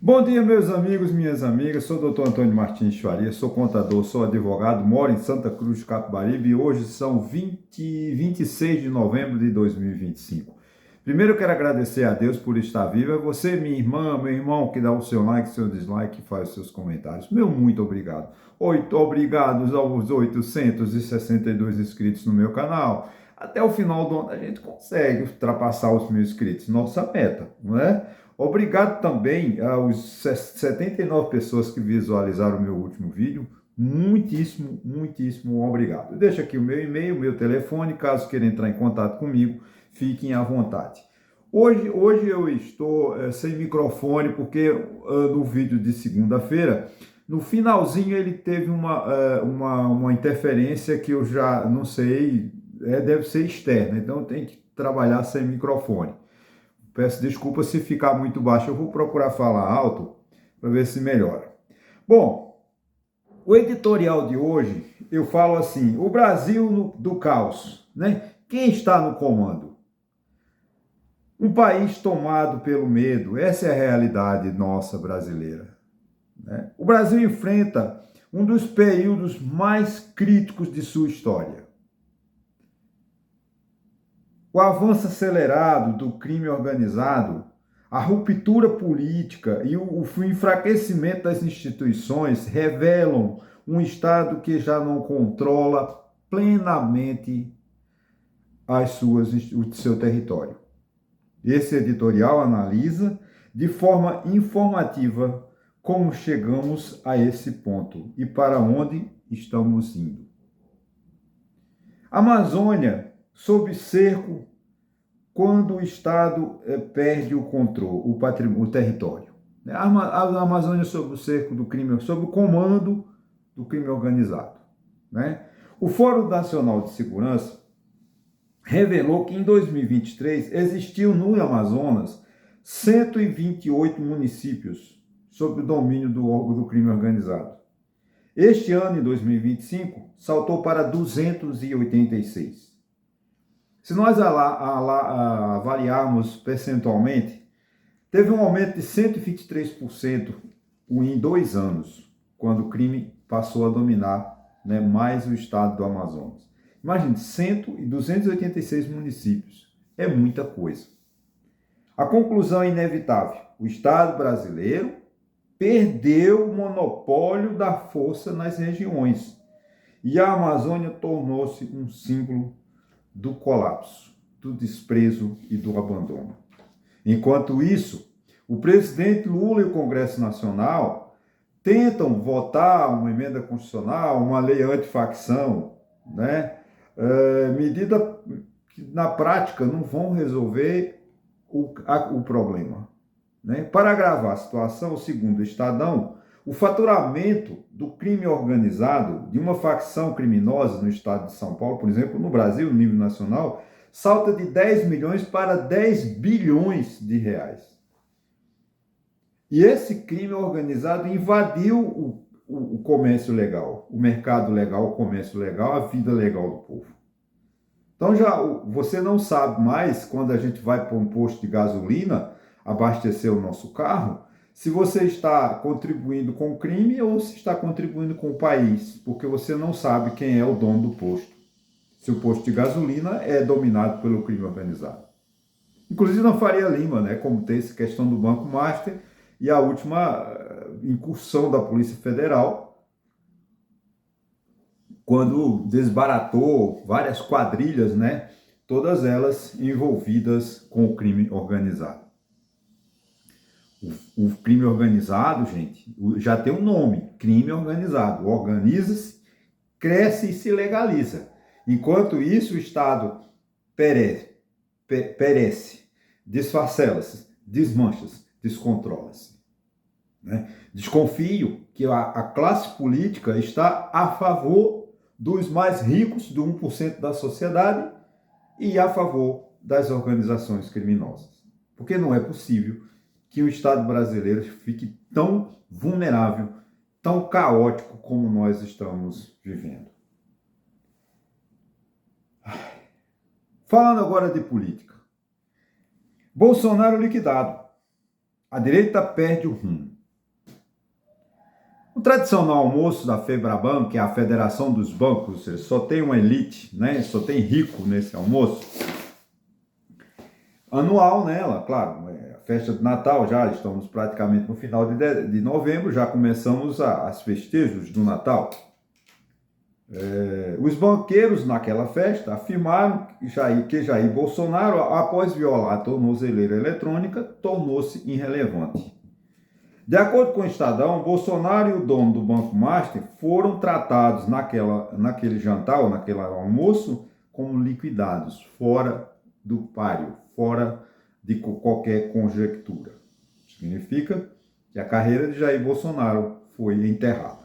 Bom dia, meus amigos, minhas amigas. Sou o Dr. Antônio Martins Faria, sou contador, sou advogado, moro em Santa Cruz de Capibaribe e hoje são 26 de novembro de 2025. Primeiro eu quero agradecer a Deus por estar vivo. É você, minha irmã, meu irmão, que dá o seu like, seu dislike e faz os seus comentários. Meu muito obrigado. Obrigados aos 862 inscritos no meu canal. Até o final do ano a gente consegue ultrapassar os 1.000 inscritos, nossa meta, não é? Obrigado também aos 79 pessoas que visualizaram o meu último vídeo. Muitíssimo, muitíssimo obrigado. Deixa aqui o meu e-mail, o meu telefone, caso queira entrar em contato comigo, fiquem à vontade. Hoje eu estou sem microfone porque no vídeo de segunda-feira, no finalzinho ele teve uma interferência que eu já não sei, deve ser externa, então eu tenho que trabalhar sem microfone. Peço desculpa se ficar muito baixo, eu vou procurar falar alto para ver se melhora. Bom, o editorial de hoje, eu falo assim, o Brasil do caos, né? Quem está no comando? Um país tomado pelo medo, essa é a realidade nossa brasileira, né? O Brasil enfrenta um dos períodos mais críticos de sua história. O avanço acelerado do crime organizado, a ruptura política e o enfraquecimento das instituições revelam um Estado que já não controla plenamente o seu território. Esse editorial analisa de forma informativa como chegamos a esse ponto e para onde estamos indo. A Amazônia, sob cerco, quando o Estado perde o controle, o território. A Amazônia sob o cerco do crime, sob o comando do crime organizado, né? O Fórum Nacional de Segurança revelou que em 2023 existiu no Amazonas 128 municípios sob o domínio do crime organizado. Este ano, em 2025, saltou para 286. Se nós avaliarmos percentualmente, teve um aumento de 123% em 2 anos, quando o crime passou a dominar, né, mais o estado do Amazonas. Imagine, 286 municípios. É muita coisa. A conclusão é inevitável. O Estado brasileiro perdeu o monopólio da força nas regiões. E a Amazônia tornou-se um símbolo do colapso, do desprezo e do abandono. Enquanto isso, o presidente Lula e o Congresso Nacional tentam votar uma emenda constitucional, uma lei antifacção, né? Medida que na prática não vão resolver o problema, né? Para agravar a situação, segundo o Estadão, o faturamento do crime organizado de uma facção criminosa no estado de São Paulo, por exemplo, no Brasil, no nível nacional, salta de 10 milhões para 10 bilhões de reais. E esse crime organizado invadiu o comércio legal, o mercado legal, o comércio legal, a vida legal do povo. Então você não sabe mais, quando a gente vai para um posto de gasolina abastecer o nosso carro, se você está contribuindo com o crime ou se está contribuindo com o país, porque você não sabe quem é o dono do posto. Se o posto de gasolina é dominado pelo crime organizado. Inclusive na Faria Lima, né, como tem essa questão do Banco Master e a última incursão da Polícia Federal, quando desbaratou várias quadrilhas, né, todas elas envolvidas com o crime organizado. O crime organizado, gente, já tem um nome, crime organizado. Organiza-se, cresce e se legaliza. Enquanto isso, o Estado perece, desfacela-se, desmancha-se, descontrola-se, né? Desconfio que a classe política está a favor dos mais ricos, do 1% da sociedade, e a favor das organizações criminosas. Porque não é possível que o Estado brasileiro fique tão vulnerável, tão caótico como nós estamos vivendo. Falando agora de política. Bolsonaro liquidado. A direita perde o rumo. O tradicional almoço da Febraban, que é a Federação dos Bancos, ou seja, só tem uma elite, né? Só tem rico nesse almoço. Anual nela, claro, a festa de Natal, já estamos praticamente no final de novembro, já começamos as festejos do Natal. Os banqueiros naquela festa afirmaram que Jair Bolsonaro, após violar a tornozeleira eletrônica, tornou-se irrelevante. De acordo com o Estadão, Bolsonaro e o dono do Banco Master foram tratados naquele jantar, ou naquele almoço, como liquidados, fora do páreo, fora de qualquer conjectura. Significa que a carreira de Jair Bolsonaro foi enterrada.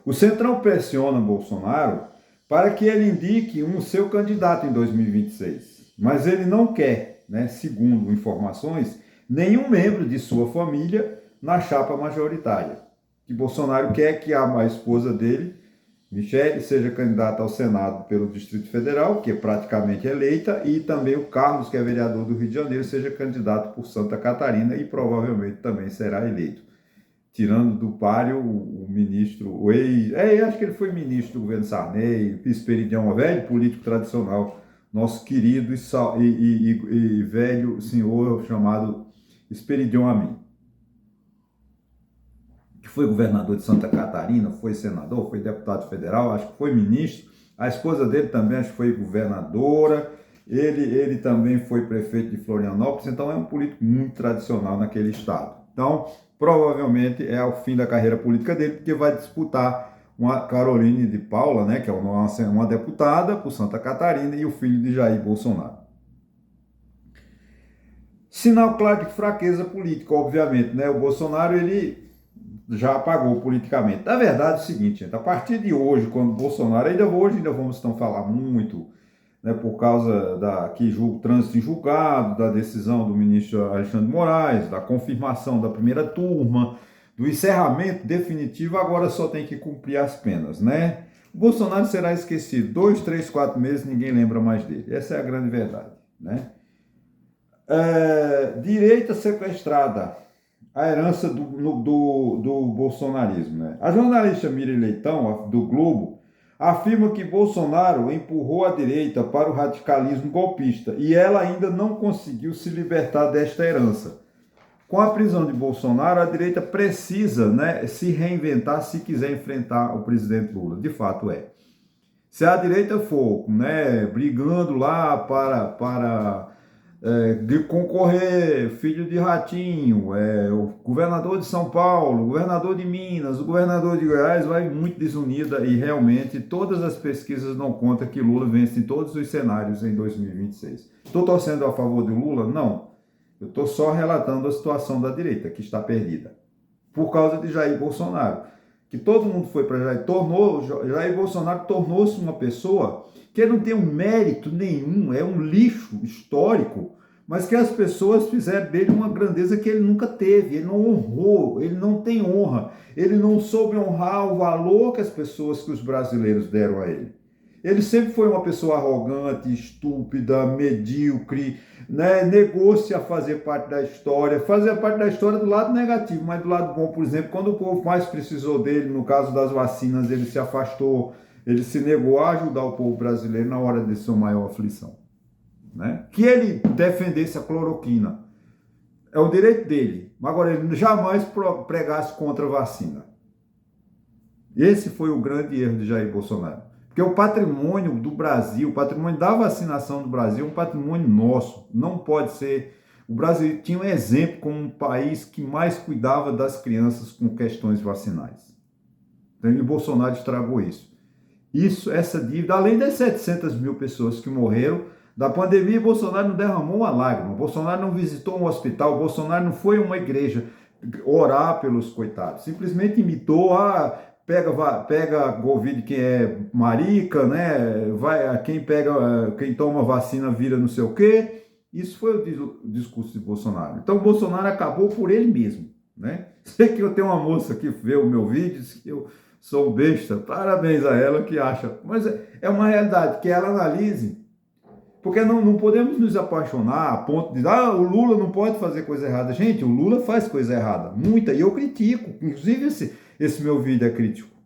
O Centrão pressiona Bolsonaro para que ele indique seu candidato em 2026, mas ele não quer, né, segundo informações, nenhum membro de sua família na chapa majoritária. Que Bolsonaro quer que a esposa dele, Michele, seja candidata ao Senado pelo Distrito Federal, que é praticamente eleita, e também o Carlos, que é vereador do Rio de Janeiro, seja candidato por Santa Catarina e provavelmente também será eleito. Tirando do páreo o ministro, acho que ele foi ministro do governo Sarney, Esperidião, velho político tradicional, nosso querido e velho senhor chamado Esperidião Amin, que foi governador de Santa Catarina, foi senador, foi deputado federal, acho que foi ministro. A esposa dele também acho que foi governadora, ele também foi prefeito de Florianópolis, então é um político muito tradicional naquele estado. Então, provavelmente é o fim da carreira política dele, porque vai disputar uma Caroline de Paula, né, que é uma deputada por Santa Catarina, e o filho de Jair Bolsonaro. Sinal claro de fraqueza política, obviamente, né? O Bolsonaro, ele já apagou politicamente. Na verdade é o seguinte, gente, a partir de hoje, quando o Bolsonaro, ainda vamos então falar muito, né, por causa trânsito em julgado, da decisão do ministro Alexandre de Moraes, da confirmação da primeira turma, do encerramento definitivo, agora só tem que cumprir as penas, né? O Bolsonaro será esquecido 2, 3, 4 meses, ninguém lembra mais dele. Essa é a grande verdade, né? Direita sequestrada, a herança do bolsonarismo, né? A jornalista Miriam Leitão, do Globo, afirma que Bolsonaro empurrou a direita para o radicalismo golpista e ela ainda não conseguiu se libertar desta herança. Com a prisão de Bolsonaro, a direita precisa, né, se reinventar se quiser enfrentar o presidente Lula. De fato é. Se a direita for, né, brigando lá para de concorrer, filho de Ratinho, o governador de São Paulo, o governador de Minas, o governador de Goiás, vai muito desunida e realmente todas as pesquisas dão conta que Lula vence em todos os cenários em 2026. Estou torcendo a favor de Lula? Não. Eu estou só relatando a situação da direita, que está perdida. Por causa de Jair Bolsonaro. Que todo mundo foi para Jair Bolsonaro tornou-se uma pessoa que não tem um mérito nenhum, é um lixo histórico, mas que as pessoas fizeram dele uma grandeza que ele nunca teve, ele não honrou, ele não tem honra, ele não soube honrar o valor que os brasileiros deram a ele. Ele sempre foi uma pessoa arrogante, estúpida, medíocre, né? Negou-se a fazer parte da história do lado negativo, mas do lado bom, por exemplo, quando o povo mais precisou dele, no caso das vacinas, ele se afastou, ele se negou a ajudar o povo brasileiro na hora de sua maior aflição, né? Que ele defendesse a cloroquina, é o direito dele, mas agora ele jamais pregasse contra a vacina. Esse foi o grande erro de Jair Bolsonaro. Porque o patrimônio do Brasil, o patrimônio da vacinação do Brasil é um patrimônio nosso. Não pode ser... O Brasil tinha um exemplo como um país que mais cuidava das crianças com questões vacinais. Então, e Bolsonaro estragou isso. Essa dívida, além das 700 mil pessoas que morreram da pandemia, Bolsonaro não derramou uma lágrima. Bolsonaro não visitou um hospital. Bolsonaro não foi a uma igreja orar pelos coitados. Simplesmente imitou pega Covid quem é marica, né? Quem toma vacina vira não sei o quê. Isso foi o discurso de Bolsonaro. Então, Bolsonaro acabou por ele mesmo, né? Sei que eu tenho uma moça que vê o meu vídeo, diz que eu sou besta. Parabéns a ela que acha. Mas é uma realidade, que ela analise. Porque não podemos nos apaixonar a ponto de o Lula não pode fazer coisa errada. Gente, o Lula faz coisa errada, muita, e eu critico. Inclusive, esse meu vídeo é crítico?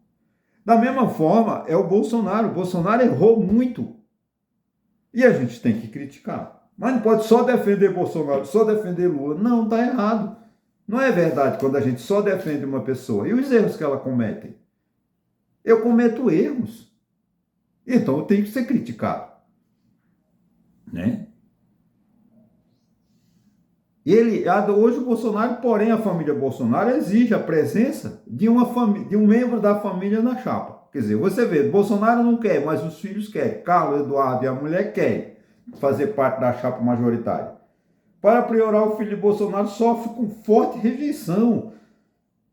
Da mesma forma, é o Bolsonaro. O Bolsonaro errou muito. E a gente tem que criticar. Mas não pode só defender Bolsonaro, só defender Lula. Não, está errado. Não é verdade quando a gente só defende uma pessoa. E os erros que ela comete? Eu cometo erros. Então eu tenho que ser criticado. Né? Hoje o Bolsonaro, porém, a família Bolsonaro exige a presença de um membro da família na chapa. Quer dizer, você vê, Bolsonaro não quer, mas os filhos querem. Carlos, Eduardo e a mulher querem fazer parte da chapa majoritária. Para piorar, o filho de Bolsonaro sofre com forte rejeição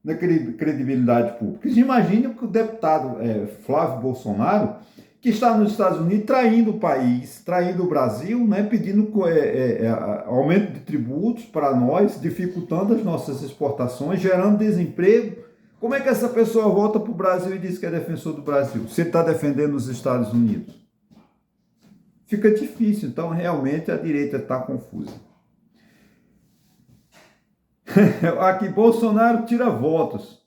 na credibilidade pública. Imagine que o deputado Flávio Bolsonaro, que está nos Estados Unidos traindo o país, traindo o Brasil, né, pedindo aumento de tributos para nós, dificultando as nossas exportações, gerando desemprego. Como é que essa pessoa volta para o Brasil e diz que é defensor do Brasil, se ele está defendendo os Estados Unidos? Fica difícil, então realmente a direita está confusa. Aqui, Bolsonaro tira votos.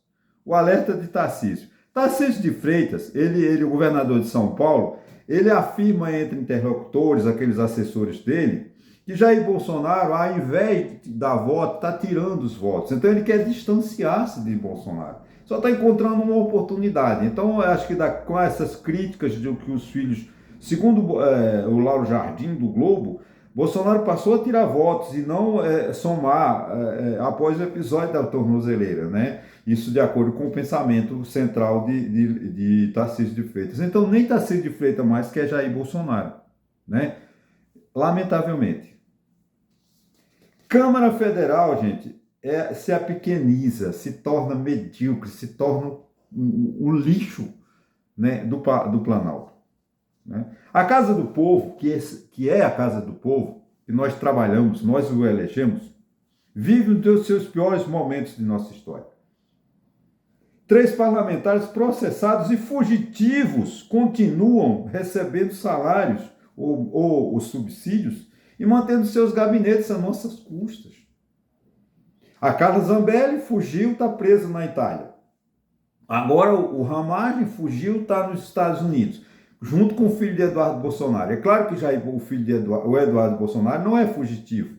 O alerta de Tarcísio. Tarcísio de Freitas, o governador de São Paulo, ele afirma entre interlocutores, aqueles assessores dele, que Jair Bolsonaro, ao invés de dar voto, está tirando os votos. Então ele quer distanciar-se de Bolsonaro. Só está encontrando uma oportunidade. Então eu acho que com essas críticas de que os filhos, segundo o Lauro Jardim do Globo, Bolsonaro passou a tirar votos e não somar após o episódio da tornozeleira, né? Isso de acordo com o pensamento central de Tarcísio de Freitas. Então, nem Tarcísio de Freitas mais quer Jair Bolsonaro, né? Lamentavelmente. Câmara Federal, gente, se apequeniza, se torna medíocre, se torna um lixo, né, do Planalto. Né? A Casa do Povo, que é a Casa do Povo, que nós trabalhamos, nós o elegemos, vive um dos seus piores momentos de nossa história. 3 parlamentares processados e fugitivos continuam recebendo salários ou os subsídios e mantendo seus gabinetes a nossas custas. A Carla Zambelli fugiu, está presa na Itália. Agora o Ramagem fugiu, está nos Estados Unidos, junto com o filho de Eduardo Bolsonaro. É claro que o filho de Eduardo Bolsonaro não é fugitivo,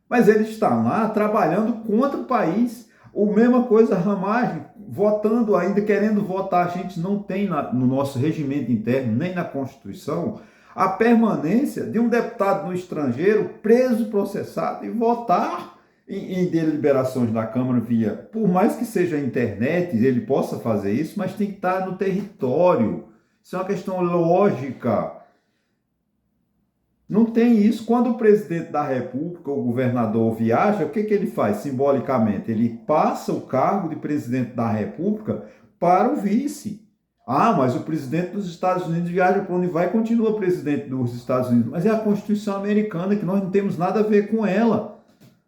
mas ele está lá trabalhando contra o país. A mesma coisa, Ramagem, votando ainda, querendo votar. A gente não tem no nosso regimento interno, nem na Constituição, a permanência de um deputado no estrangeiro preso, processado e votar em deliberações da Câmara via, por mais que seja a internet, ele possa fazer isso, mas tem que estar no território. Isso é uma questão lógica. Não tem isso. Quando o presidente da República, o governador, viaja, o que ele faz simbolicamente? Ele passa o cargo de presidente da República para o vice. Ah, mas o presidente dos Estados Unidos viaja para onde vai e continua presidente dos Estados Unidos. Mas é a Constituição americana, que nós não temos nada a ver com ela.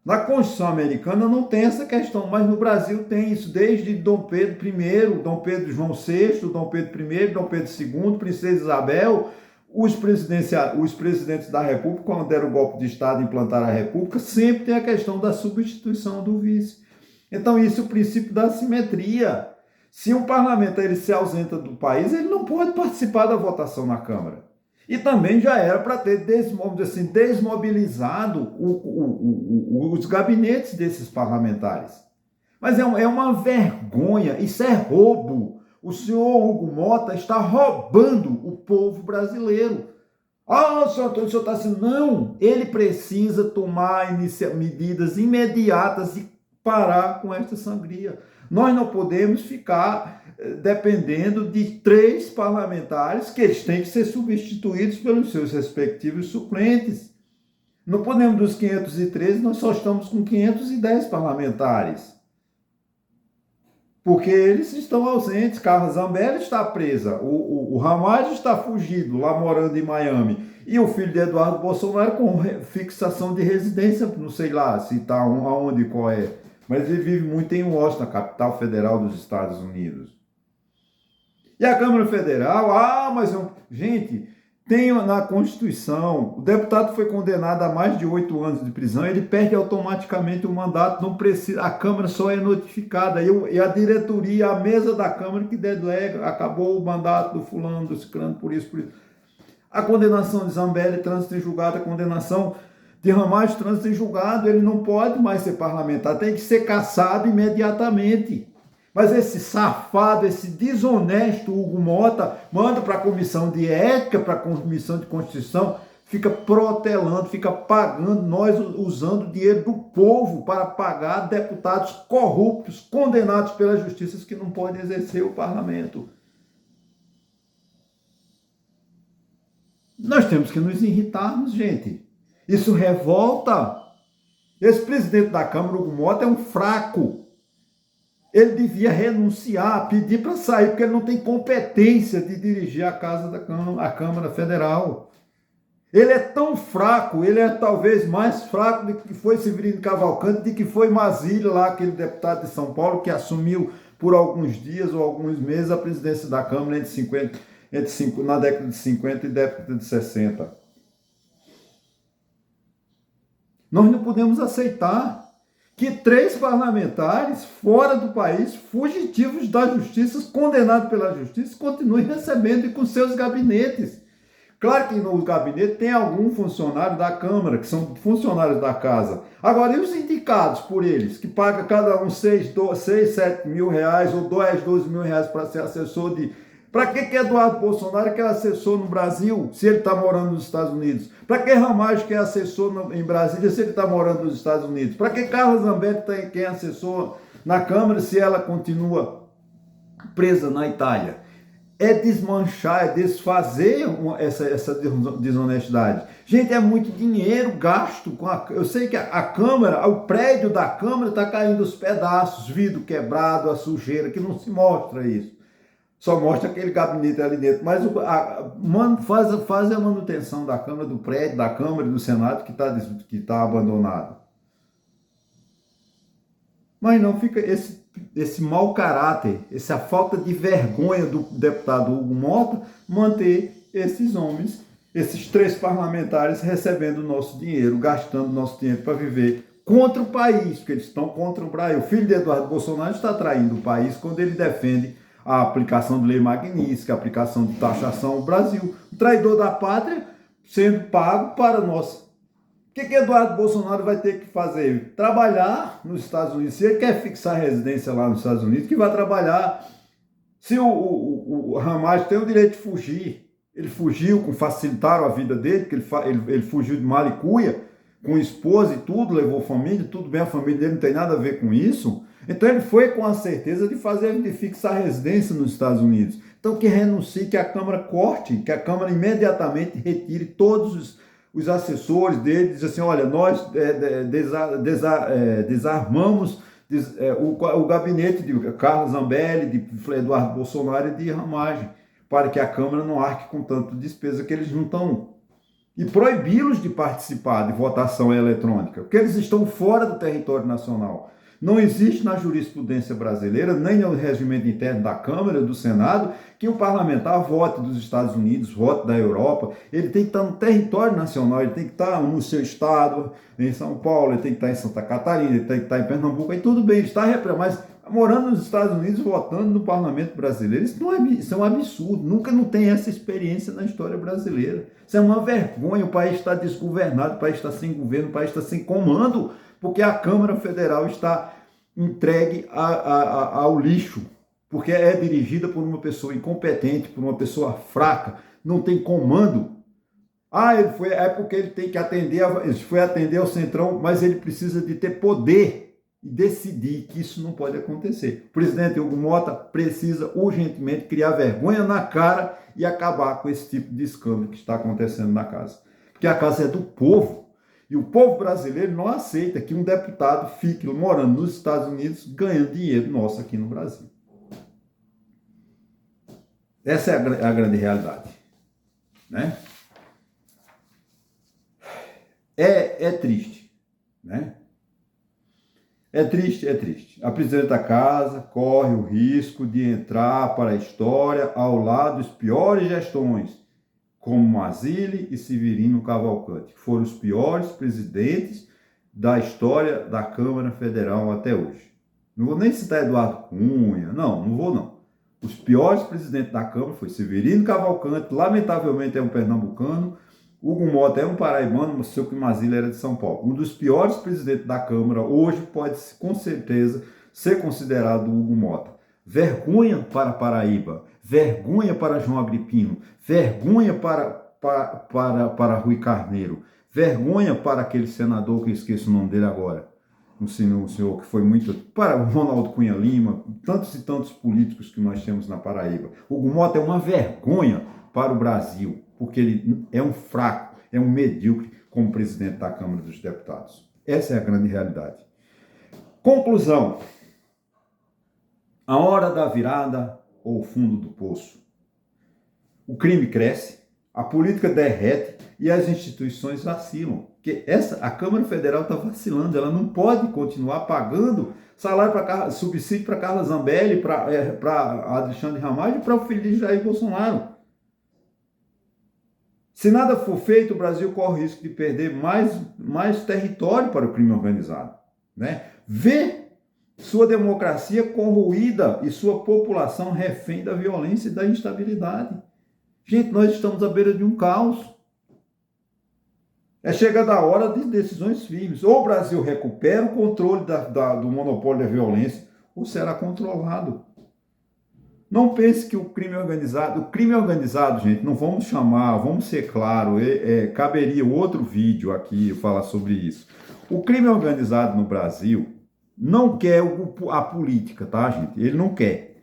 Na Constituição americana não tem essa questão, mas no Brasil tem isso desde Dom Pedro I, Dom Pedro João VI, Dom Pedro I, Dom Pedro II, Princesa Isabel. Os presidentes da República, quando deram o golpe de Estado e implantaram a República, sempre tem a questão da substituição do vice. Então, isso é o princípio da simetria. Se um parlamentar ele se ausenta do país, ele não pode participar da votação na Câmara. E também já era para ter desmobilizado os gabinetes desses parlamentares. Mas é uma vergonha, isso é roubo. O senhor Hugo Mota está roubando o povo brasileiro. Ah, senhor Antônio, o senhor está assim. Não, ele precisa tomar medidas imediatas e parar com esta sangria. Nós não podemos ficar dependendo de 3 parlamentares que eles têm que ser substituídos pelos seus respectivos suplentes. Não podemos, dos 513, nós só estamos com 510 parlamentares. Porque eles estão ausentes. Carla Zambelli está presa, o Ramagem está fugido, lá morando em Miami, e o filho de Eduardo Bolsonaro com fixação de residência, não sei lá se está aonde, qual é, mas ele vive muito em Washington, a capital federal dos Estados Unidos. E a Câmara Federal, gente, Tem na Constituição, o deputado foi condenado a mais de 8 anos de prisão, ele perde automaticamente o mandato, não precisa, a Câmara só é notificada, e a diretoria, a mesa da Câmara que delega, acabou o mandato do fulano, do ciclano, por isso, por isso. A condenação de Zambelli, trânsito em julgado, a condenação de Ramagem, trânsito em julgado, ele não pode mais ser parlamentar, tem que ser cassado imediatamente. Mas esse safado, esse desonesto Hugo Mota, manda para a comissão de ética, para a comissão de Constituição, fica protelando, fica pagando, nós usando o dinheiro do povo para pagar deputados corruptos, condenados pela justiça, que não podem exercer o parlamento. Nós temos que nos irritarmos, gente. Isso revolta. Esse presidente da Câmara, Hugo Mota, é um fraco. Ele devia renunciar, pedir para sair, porque ele não tem competência de dirigir a Casa da Câmara, a Câmara Federal. Ele é tão fraco, ele é talvez mais fraco do que foi Severino Cavalcante, de que foi Mazília, lá, aquele deputado de São Paulo, que assumiu por alguns dias ou alguns meses a presidência da Câmara na década de 50 e década de 60. Nós não podemos aceitar que 3 parlamentares fora do país, fugitivos da justiça, condenados pela justiça, continuem recebendo e com seus gabinetes. Claro que no gabinete tem algum funcionário da Câmara, que são funcionários da casa. Agora, e os indicados por eles, que pagam cada um 6, 7 mil reais ou 10, 12 mil reais para ser assessor de... Para que Eduardo Bolsonaro quer assessor no Brasil, se ele está morando nos Estados Unidos? Para que Ramagem quer assessor em Brasília, se ele está morando nos Estados Unidos? Para que Carla Zambelli quer assessor na Câmara, se ela continua presa na Itália? É desmanchar, é desfazer essa desonestidade. Gente, é muito dinheiro gasto com eu sei que a Câmara, o prédio da Câmara está caindo aos pedaços, vidro quebrado, a sujeira, que não se mostra isso. Só mostra aquele gabinete ali dentro. Mas faz a manutenção da Câmara, do prédio, da Câmara e do Senado que tá abandonado. Mas não fica esse mau caráter, essa falta de vergonha do deputado Hugo Mota manter esses homens, esses 3 parlamentares recebendo o nosso dinheiro, gastando o nosso dinheiro para viver contra o país, porque eles estão contra o Brasil. O filho de Eduardo Bolsonaro está traindo o país quando ele defende a aplicação de lei magnífica, a aplicação de taxação ao Brasil. O traidor da pátria sendo pago para nós. O que Eduardo Bolsonaro vai ter que fazer? Trabalhar nos Estados Unidos. Se ele quer fixar residência lá nos Estados Unidos, que vai trabalhar. Se o Ramagem tem o direito de fugir, ele fugiu, facilitaram a vida dele, porque ele fugiu de Malicuia, com esposa e tudo, levou família, tudo bem, a família dele não tem nada a ver com isso. Então ele foi com a certeza de fixar residência nos Estados Unidos. Então que renuncie, que a Câmara corte, que a Câmara imediatamente retire todos os assessores dele, diz assim, olha, nós desarmamos o gabinete de Carlos Zambelli, de Eduardo Bolsonaro e de Ramagem, para que a Câmara não arque com tanta despesa que eles não estão. E proibi-los de participar de votação eletrônica, porque eles estão fora do território nacional. Não existe na jurisprudência brasileira, nem no regimento interno da Câmara, do Senado, que o parlamentar vote dos Estados Unidos, vote da Europa. Ele tem que estar no território nacional, ele tem que estar no seu estado, em São Paulo, ele tem que estar em Santa Catarina, ele tem que estar em Pernambuco, aí tudo bem, ele está mas morando nos Estados Unidos, votando no parlamento brasileiro, isso é um absurdo, nunca não tem essa experiência na história brasileira. Isso é uma vergonha, o país está desgovernado, o país está sem governo, o país está sem comando, porque a Câmara Federal está entregue ao lixo, porque é dirigida por uma pessoa incompetente, por uma pessoa fraca, não tem comando. É porque ele tem que ele foi atender ao Centrão, mas ele precisa de ter poder e decidir que isso não pode acontecer. O presidente Hugo Mota precisa urgentemente criar vergonha na cara e acabar com esse tipo de escândalo que está acontecendo na casa. Porque a casa é do povo. E o povo brasileiro não aceita que um deputado fique morando nos Estados Unidos ganhando dinheiro nosso aqui no Brasil. Essa é a grande realidade. Né? É triste. Né? É triste. A presidenta da casa corre o risco de entrar para a história ao lado das piores gestões, como Mazili e Severino Cavalcante, que foram os piores presidentes da história da Câmara Federal até hoje. Não vou nem citar Eduardo Cunha, não vou não. Os piores presidentes da Câmara foi Severino Cavalcante, lamentavelmente é um pernambucano, Hugo Mota é um paraibano, mas seu que Mazili era de São Paulo. Um dos piores presidentes da Câmara hoje pode, com certeza, ser considerado o Hugo Mota. Vergonha para Paraíba, vergonha para João Agripino, vergonha para Rui Carneiro, vergonha para aquele senador que eu esqueço o nome dele agora, um senhor que foi muito, para o Ronaldo Cunha Lima, tantos e tantos políticos que nós temos na Paraíba. Hugo Mota é uma vergonha para o Brasil, porque ele é um fraco, é um medíocre como presidente da Câmara dos Deputados. Essa é a grande realidade. Conclusão. A hora da virada ou o fundo do poço. O crime cresce, a política derrete e as instituições vacilam. Porque a Câmara Federal está vacilando, ela não pode continuar pagando subsídio para Carla Zambelli, para Alexandre Ramagem e para o filho de Jair Bolsonaro. Se nada for feito, o Brasil corre o risco de perder mais território para o crime organizado, né? Ver sua democracia corroída e sua população refém da violência e da instabilidade. Gente, nós estamos à beira de um caos. É chegada a hora de decisões firmes. Ou o Brasil recupera o controle do monopólio da violência, ou será controlado. Não pense que o crime organizado, gente, não vamos chamar, vamos ser claros, caberia outro vídeo aqui falar sobre isso. O crime organizado no Brasil não quer a política, tá, gente? Ele não quer.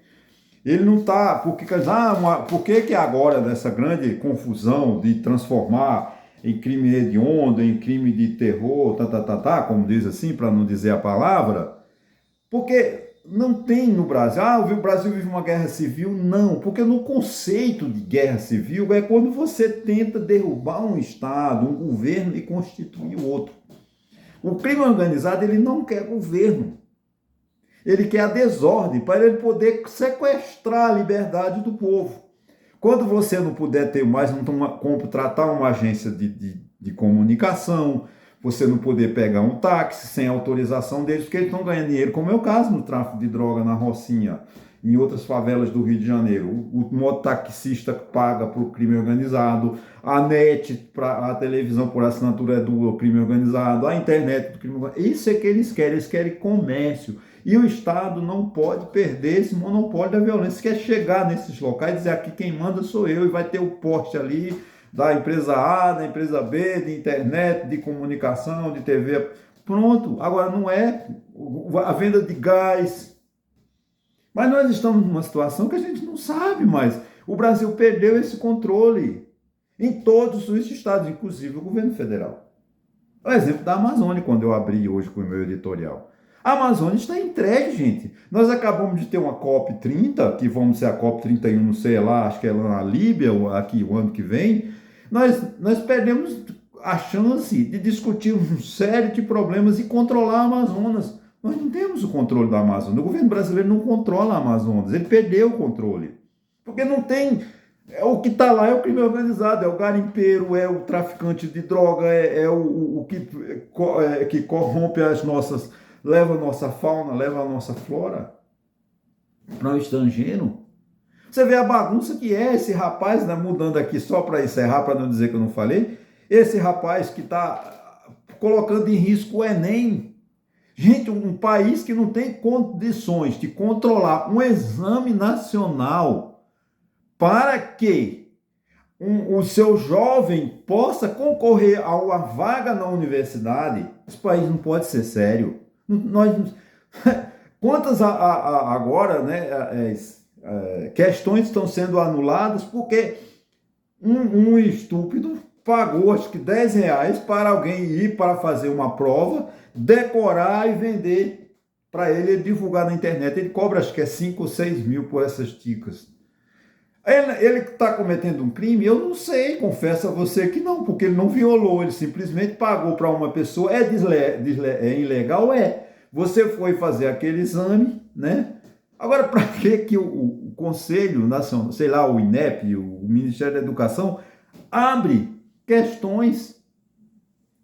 Ele não está... Por que agora, nessa grande confusão de transformar em crime hediondo, em crime de terror, como diz assim, para não dizer a palavra? Porque não tem no Brasil, o Brasil vive uma guerra civil, não, porque no conceito de guerra civil é quando você tenta derrubar um Estado, um governo e constituir o outro. O crime organizado, ele não quer governo, ele quer a desordem, para ele poder sequestrar a liberdade do povo. Quando você não puder ter mais, contratar uma agência de comunicação, você não poder pegar um táxi sem autorização deles, porque eles estão ganhando dinheiro, como é o caso no tráfico de droga na Rocinha, em outras favelas do Rio de Janeiro. O mototaxista paga para o crime organizado, a net, a televisão por assinatura é do crime organizado, a internet do crime organizado. Isso é que eles querem comércio. E o Estado não pode perder esse monopólio da violência. Quer chegar nesses locais e dizer aqui quem manda sou eu, e vai ter o poste ali da empresa A, da empresa B, de internet, de comunicação, de TV. Pronto, agora não é a venda de gás. Mas nós estamos numa situação que a gente não sabe mais. O Brasil perdeu esse controle em todos os estados, inclusive o governo federal. O exemplo da Amazônia, quando eu abri hoje com o meu editorial. A Amazônia está entregue, gente. Nós acabamos de ter uma COP30, que vamos ser a COP31, não sei lá, acho que é lá na Líbia, aqui o ano que vem. Nós perdemos a chance de discutir uma série de problemas e controlar a Amazonas. Nós não temos o controle da Amazônia. O governo brasileiro não controla a Amazonas. Ele perdeu o controle. Porque não tem... O que está lá é o crime organizado, é o garimpeiro, é o traficante de droga, o que corrompe as nossas... leva a nossa fauna, leva a nossa flora para o estrangeiro. Você vê a bagunça que é esse rapaz, né, mudando aqui só para encerrar, para não dizer que eu não falei, esse rapaz que está colocando em risco o Enem. Gente, um país que não tem condições de controlar um exame nacional para que o seu jovem possa concorrer a uma vaga na universidade, esse país não pode ser sério. Quantas agora, né, questões estão sendo anuladas porque um estúpido pagou acho que R$10 para alguém ir para fazer uma prova, decorar e vender para ele divulgar na internet. Ele cobra acho que é 5 ou 6 mil por essas dicas. Ele está cometendo um crime? Eu não sei, confesso a você que não, porque ele não violou, ele simplesmente pagou para uma pessoa. É ilegal? É. Você foi fazer aquele exame, né? Agora, para que o Conselho Nacional, sei lá, o INEP, o Ministério da Educação, abre questões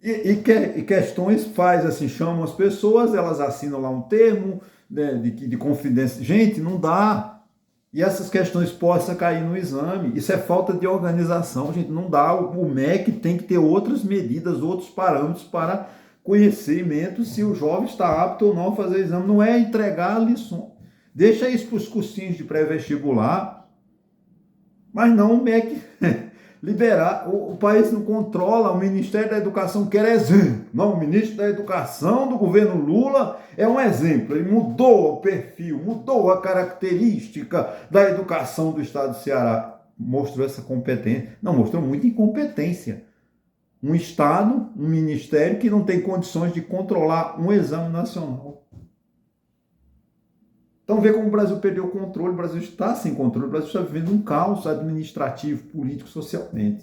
e questões faz assim, chamam as pessoas, elas assinam lá um termo, né, de confidência. Gente, não dá. E essas questões possam cair no exame. Isso é falta de organização, gente. Não dá. O MEC tem que ter outras medidas, outros parâmetros para conhecimento se o jovem está apto ou não a fazer exame. Não é entregar a lição. Deixa isso para os cursinhos de pré-vestibular, mas não o MEC liberar. O país não controla, o Ministério da Educação quer exemplo. Não, o ministro da Educação do governo Lula é um exemplo. Ele mudou o perfil, mudou a característica da educação do estado do Ceará. Mostrou essa competência. Não, mostrou muita incompetência. Um estado, um ministério que não tem condições de controlar um exame nacional. Então vê como o Brasil perdeu o controle, o Brasil está sem controle, o Brasil está vivendo um caos administrativo, político, socialmente.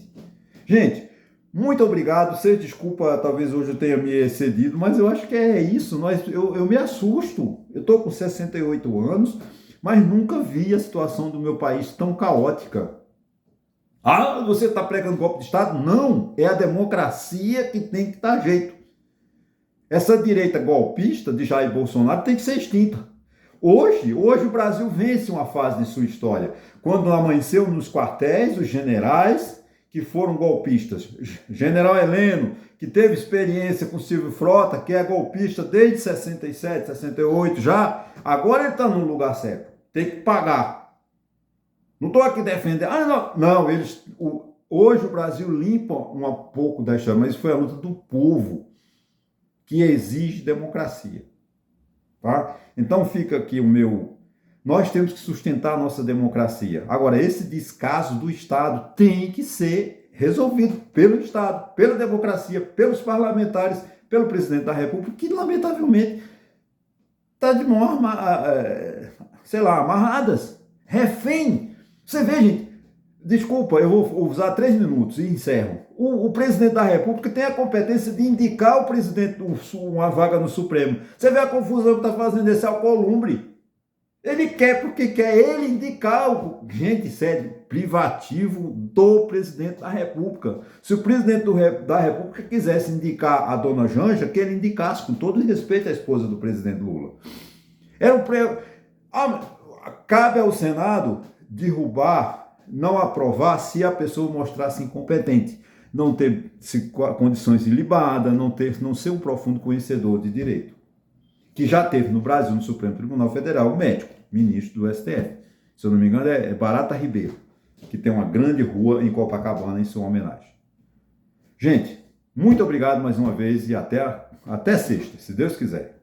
Gente, muito obrigado, você desculpa, talvez hoje eu tenha me excedido, mas eu acho que é isso, eu me assusto, eu estou com 68 anos, mas nunca vi a situação do meu país tão caótica. Ah, você está pregando golpe de Estado? Não, é a democracia que tem que dar jeito. Essa direita golpista de Jair Bolsonaro tem que ser extinta. Hoje o Brasil vence uma fase de sua história, quando amanheceu nos quartéis os generais que foram golpistas. General Heleno, que teve experiência com Silvio Frota, que é golpista desde 67, 68 já, agora ele está no lugar certo, tem que pagar. Não estou aqui defendendo, não, hoje o Brasil limpa um pouco da história, mas isso foi a luta do povo, que exige democracia. Tá? Então fica aqui nós temos que sustentar a nossa democracia. Agora, esse descaso do Estado tem que ser resolvido pelo Estado, pela democracia, pelos parlamentares, pelo presidente da República, que lamentavelmente está de mão amarradas, refém. Você vê, gente, desculpa, eu vou usar 3 minutos e encerro. O presidente da República tem a competência de indicar o presidente uma vaga no Supremo. Você vê a confusão que está fazendo esse Alcolumbre. Ele quer porque quer ele indicar gente, sério, privativo do presidente da República. Se o presidente da República quisesse indicar a dona Janja, que ele indicasse, com todo respeito à esposa do presidente Lula. Cabe ao Senado derrubar, não aprovar, se a pessoa mostrar-se incompetente, não ter condições ilibada, não ser um profundo conhecedor de direito, que já teve no Brasil, no Supremo Tribunal Federal, o médico, ministro do STF. Se eu não me engano, é Barata Ribeiro, que tem uma grande rua em Copacabana em sua homenagem. Gente, muito obrigado mais uma vez e até sexta, se Deus quiser.